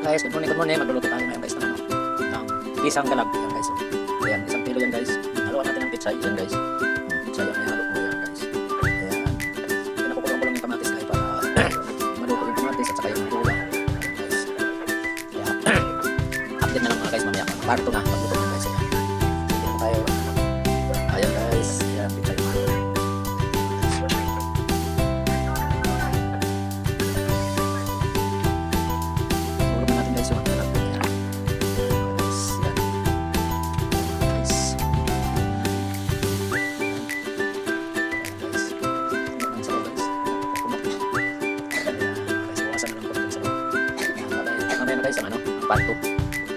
Guys, good morning. Magluluto tayo ngayon guys ng ano, ng pisang galab. Yan guys. Ayan, isang kilo yan guys. Haluan natin ng pitsay. Yan guys. Pitsay ang ihalo ko yan guys. Ayan. Pinakukulong ko lang yung kamatis guys para maluto yung kamatis at saka yung luya. Ayan guys. Kaya, update na lang mga guys mamaya. Part 2 na. Pagluto yan guys. Ayan. Dito na tayo. Ayan guys. Ayan, pitsay. Guys, ang ano, pato.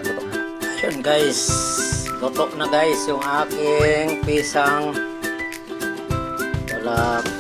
Luto na. Ayun guys, luto na guys yung aking pisang galab.